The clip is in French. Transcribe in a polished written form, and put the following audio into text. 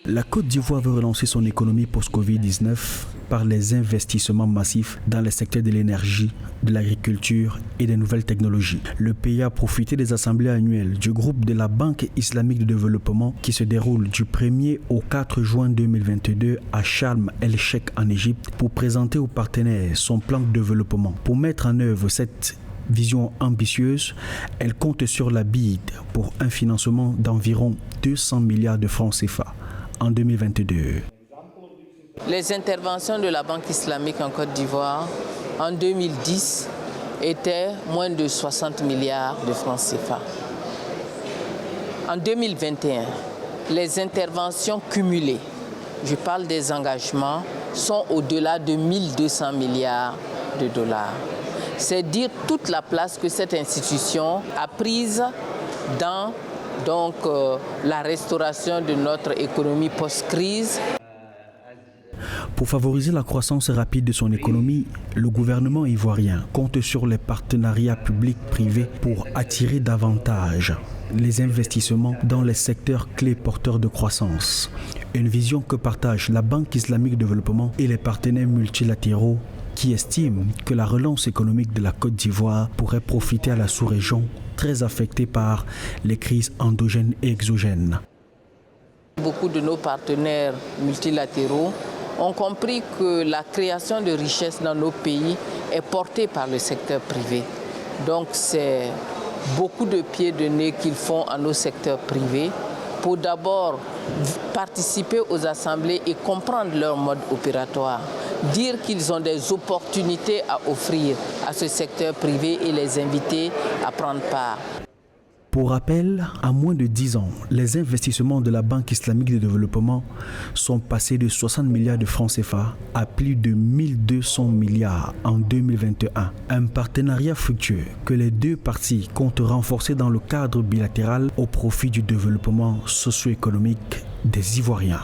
La Côte d'Ivoire veut relancer son économie post-Covid-19 par les investissements massifs dans les secteurs de l'énergie, de l'agriculture et des nouvelles technologies. Le pays a profité des assemblées annuelles du groupe de la Banque islamique de développement qui se déroule du 1er au 4 juin 2022 à Sharm el-Sheikh en Égypte pour présenter aux partenaires son plan de développement. Pour mettre en œuvre cette vision ambitieuse, elle compte sur la BID pour un financement d'environ 200 milliards de francs CFA en 2022. Les interventions de la Banque islamique en Côte d'Ivoire en 2010 étaient moins de 60 milliards de francs CFA. En 2021, les interventions cumulées, je parle des engagements, sont au-delà de 1200 milliards de dollars. C'est dire toute la place que cette institution a prise dans la restauration de notre économie post-crise. Pour favoriser la croissance rapide de son économie, le gouvernement ivoirien compte sur les partenariats publics-privés pour attirer davantage les investissements dans les secteurs clés porteurs de croissance. Une vision que partagent la Banque islamique de développement et les partenaires multilatéraux qui estiment que la relance économique de la Côte d'Ivoire pourrait profiter à la sous-région très affectée par les crises endogènes et exogènes. Beaucoup de nos partenaires multilatéraux ont compris que la création de richesses dans nos pays est portée par le secteur privé. Donc c'est beaucoup de pieds de nez qu'ils font à nos secteurs privés pour d'abord participer aux assemblées et comprendre leur mode opératoire, dire qu'ils ont des opportunités à offrir à ce secteur privé et les inviter à prendre part. Pour rappel, en moins de 10 ans, les investissements de la Banque islamique de développement sont passés de 60 milliards de francs CFA à plus de 1200 milliards en 2021. Un partenariat fructueux que les deux parties comptent renforcer dans le cadre bilatéral au profit du développement socio-économique des Ivoiriens.